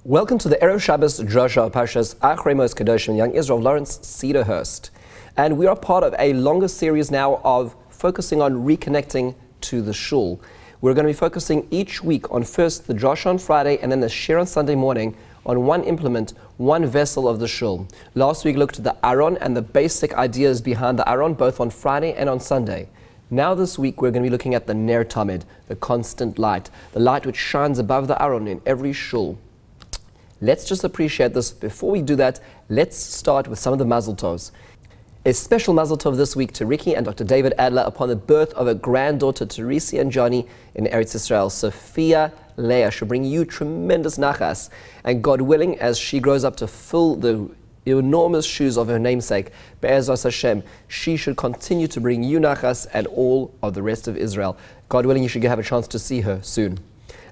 Welcome to the Erev Shabbos Drasha Parshas Achrei Mos Kadoshim, Young Israel of Lawrence-Cedarhurst. And we are part of a longer series now of focusing on reconnecting to the shul. We're going to be focusing each week on first the Drasha on Friday and then the Shir on Sunday morning on one implement, one vessel of the shul. Last week looked at the Aron and the basic ideas behind the Aron, both on Friday and on Sunday. Now this week we're going to be looking at the Ner Tamid, the constant light, the light which shines above the Aron in every shul. Let's just appreciate this. Before we do that, let's start with some of the mazel tovs. A special mazel tov this week to Ricky and Dr. David Adler upon the birth of a granddaughter, Teresi and Johnny, in Eretz Israel. Sophia Leah should bring you tremendous nachas, and God willing, as she grows up to fill the enormous shoes of her namesake, Be'ezras Hashem, she should continue to bring you nachas and all of the rest of Israel. God willing, you should have a chance to see her soon.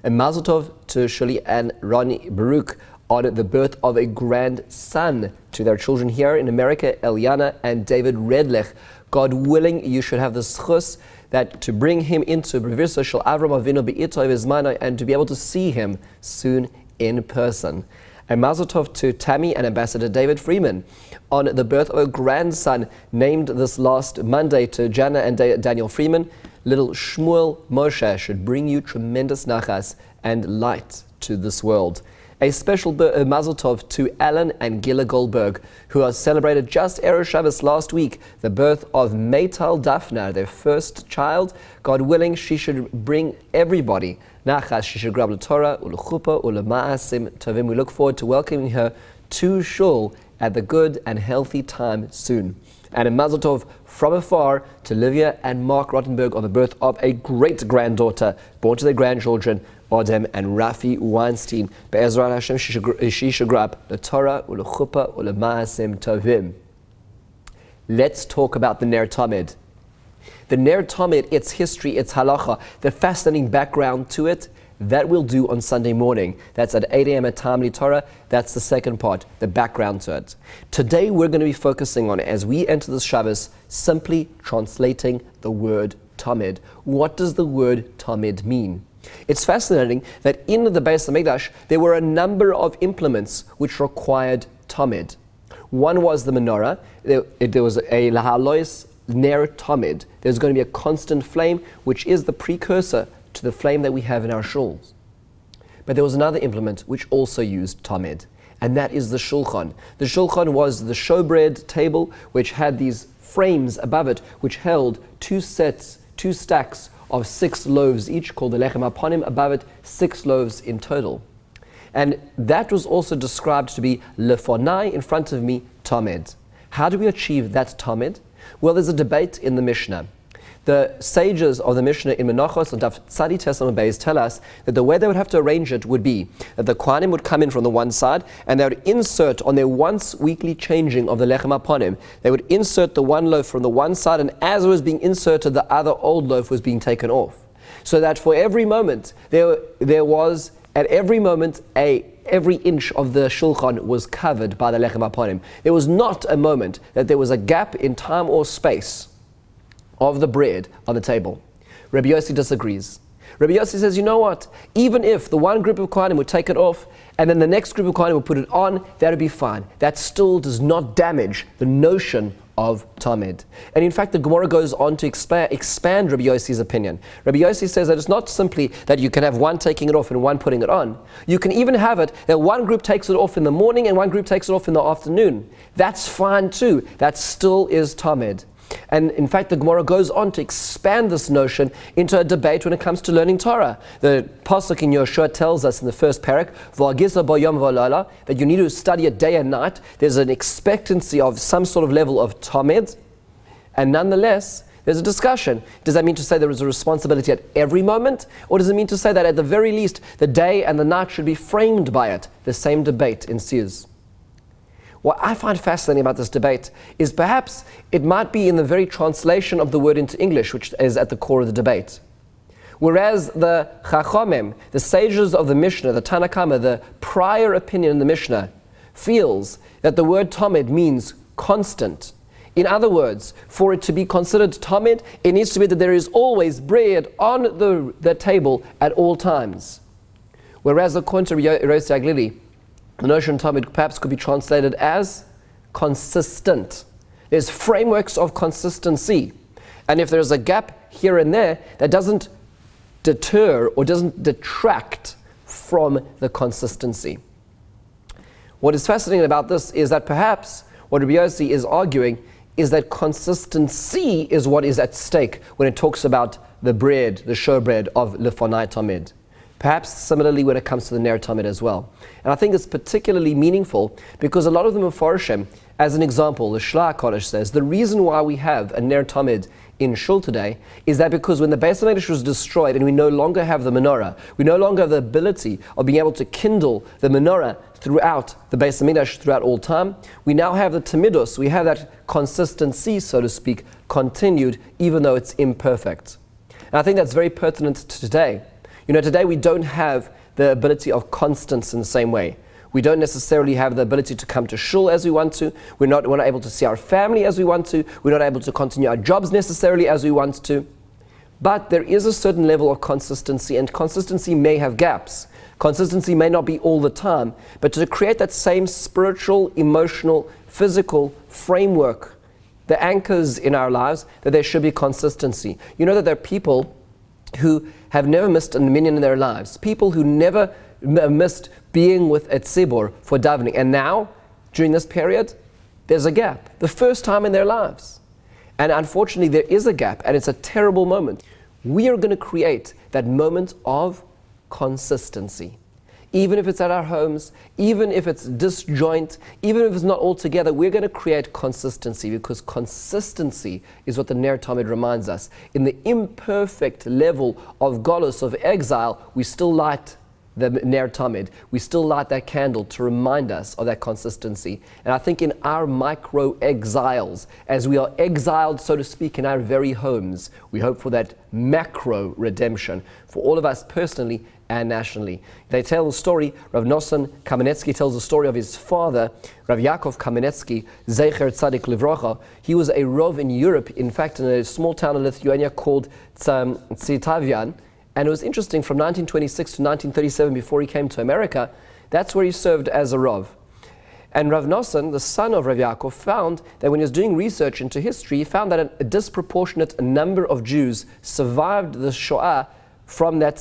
A mazel tov to Shuli and Ronnie Baruch on the birth of a grandson, to their children here in America, Eliana and David Redlich. God willing, you should have the schus that to bring him into B'virsa Shel Avram Avinu Be'itov Izmana and to be able to see him soon in person. A mazel tov to Tammy and Ambassador David Freeman on the birth of a grandson named this last Monday to Jana and Daniel Freeman. Little Shmuel Moshe should bring you tremendous nachas and light to this world. A special mazel tov to Alan and Gila Goldberg, who are celebrated just Erev Shabbos last week, the birth of Meital Daphna, their first child. God willing, she should bring everybody nachas. She should grab the Torah, uluchupa, ulemaasim tovim. We look forward to welcoming her to shul at the good and healthy time soon. And a mazel tov from afar to Livia and Mark Rottenberg on the birth of a great-granddaughter, born to their grandchildren, Odem and Rafi Weinstein. Be'ezrat Hashem, she should grow up the Torah, ulechupa, ulemaasim tovim. Let's talk about the Ner Tamid. The Ner Tamid, its history, its halacha, the fascinating background to it, that we'll do on Sunday morning. That's at 8 a.m. at Tamli Torah. That's the second part, the background to it. Today we're going to be focusing on, as we enter this Shabbos, simply translating the word Tamid. What does the word Tamid mean? It's fascinating that in the Beis HaMikdash there were a number of implements which required Tamid. One was the menorah. There was a lahalois Ner Tamid. There's going to be a constant flame, which is the precursor to the flame that we have in our shuls. But there was another implement which also used Tamid, and that is the shulchan. The shulchan was the showbread table, which had these frames above it, which held two stacks of 6 loaves each, called the lechem hapanim. Above it, 6 loaves in total. And that was also described to be lefonai, in front of me, Tamid. How do we achieve that Tamid? Well, there's a debate in the Mishnah. The sages of the Mishnah in Menachos and Daf Tzadi Tesam Beis tell us that the way they would have to arrange it would be that the Kohanim would come in from the one side and they would insert on their once weekly changing of the Lechem HaPanim, they would insert the one loaf from the one side, and as it was being inserted, the other old loaf was being taken off. So that for every moment, there was, at every moment, every inch of the shulchan was covered by the Lechem HaPanim. There was not a moment that there was a gap in time or space of the bread on the table. Rabbi Yossi disagrees. Rabbi Yossi says, you know what? Even if the one group of Kohanim would take it off and then the next group of Kohanim would put it on, that would be fine. That still does not damage the notion of Tamid. And in fact, the Gemara goes on to expand Rabbi Yossi's opinion. Rabbi Yossi says that it's not simply that you can have one taking it off and one putting it on. You can even have it that one group takes it off in the morning and one group takes it off in the afternoon. That's fine too. That still is Tamid. And in fact, the Gemara goes on to expand this notion into a debate when it comes to learning Torah. The pasuk in Yoshua tells us in the first parak, "V'agisa b'yom v'lala," that you need to study it day and night. There's an expectancy of some sort of level of Tamid, and nonetheless, there's a discussion. Does that mean to say there is a responsibility at every moment, or does it mean to say that at the very least, the day and the night should be framed by it? The same debate ensues. What I find fascinating about this debate is perhaps it might be in the very translation of the word into English, which is at the core of the debate. Whereas the Chachamim, the sages of the Mishnah, the Tanna Kama, the prior opinion in the Mishnah, feels that the word Tamid means constant. In other words, for it to be considered Tamid, it needs to be that there is always bread on the table at all times. Whereas according to Lawrence-Cedarhurst, The notion Tamid perhaps could be translated as consistent. There's frameworks of consistency. And if there's a gap here and there, that doesn't deter or doesn't detract from the consistency. What is fascinating about this is that perhaps what Rabbi Yossi is arguing is that consistency is what is at stake when it talks about the bread, the showbread of Lefonai Tamid. Perhaps similarly when it comes to the Ner Tamid as well. And I think it's particularly meaningful because a lot of the Mefarshim, as an example, the Shla HaKodesh says, the reason why we have a Ner Tamid in Shul today is that because when the Beis HaMikdash was destroyed and we no longer have the menorah, we no longer have the ability of being able to kindle the menorah throughout the Beis HaMikdash throughout all time, we now have the Tamidus, we have that consistency, so to speak, continued even though it's imperfect. And I think that's very pertinent to today. You know, today we don't have the ability of constance in the same way. We don't necessarily have the ability to come to shul as we want to. We're not able to see our family as we want to. We're not able to continue our jobs necessarily as we want to. But there is a certain level of consistency, and consistency may have gaps. Consistency may not be all the time, but to create that same spiritual, emotional, physical framework, the anchors in our lives, that there should be consistency. You know that there are people who have never missed a minyan in their lives, people who never missed being with a tzibur for davening, and now, during this period, there's a gap, the first time in their lives. And unfortunately, there is a gap, and it's a terrible moment. We are going to create that moment of consistency. Even if it's at our homes, even if it's disjoint, even if it's not all together, we're going to create consistency, because consistency is what the Ner Tamid reminds us. In the imperfect level of galus, of exile, we still light the Ner Tamid. We still light that candle to remind us of that consistency. And I think in our micro-exiles, as we are exiled, so to speak, in our very homes, we hope for that macro redemption for all of us personally and nationally. They tell the story, Rav Nosson Kamenetsky tells the story of his father, Rav Yaakov Kamenetsky, Zecher Tzadik Livrocha. He was a Rov in Europe, in fact in a small town in Lithuania called Tsitavian. And it was interesting, from 1926 to 1937, before he came to America, that's where he served as a Rav. And Rav Nosson, the son of Rav Yaakov, found that when he was doing research into history, he found that a disproportionate number of Jews survived the Shoah from that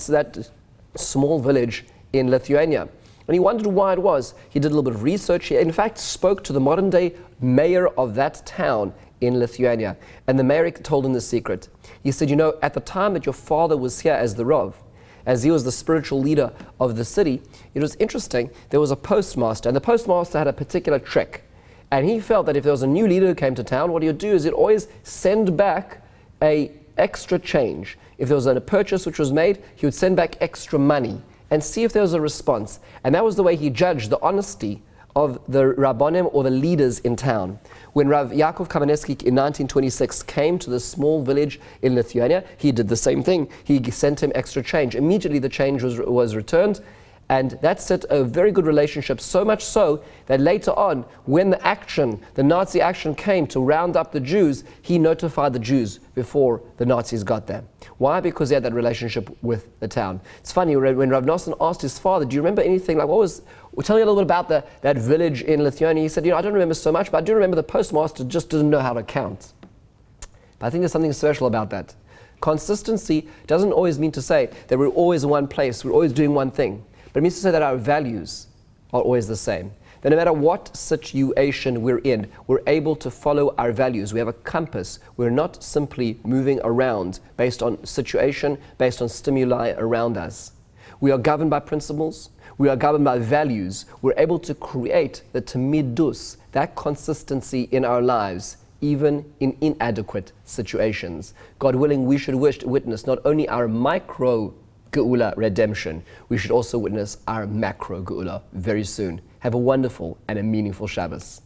small village in Lithuania. And he wondered why it was. He did a little bit of research. He, in fact, spoke to the modern-day mayor of that town in Lithuania. And the mayor told him the secret. He said, you know, at the time that your father was here as the Rav, as he was the spiritual leader of the city, it was interesting, there was a postmaster, and the postmaster had a particular trick. And he felt that if there was a new leader who came to town, what he would do is he'd always send back a extra change. If there was a purchase which was made, he would send back extra money and see if there was a response. And that was the way he judged the honesty of the Rabbanim or the leaders in town. When Rav Yaakov Kamenetsky in 1926 came to this small village in Lithuania, he did the same thing. He sent him extra change. Immediately the change was returned, and that set a very good relationship, so much so that later on, when the Nazi action came to round up the Jews, he notified the Jews before the Nazis got there. Why? Because he had that relationship with the town. It's funny, when Rav Nosson asked his father, do you remember anything, like tell me a little bit about that village in Lithuania. He said, I don't remember so much, but I do remember the postmaster just didn't know how to count. But I think there's something special about that. Consistency doesn't always mean to say that we're always in one place, we're always doing one thing. But it means to say that our values are always the same. That no matter what situation we're in, we're able to follow our values. We have a compass. We're not simply moving around based on situation, based on stimuli around us. We are governed by principles. We are governed by values. We're able to create the tamidus, that consistency in our lives, even in inadequate situations. God willing, we should witness not only our micro Geula redemption, we should also witness our macro Geula very soon. Have a wonderful and a meaningful Shabbos.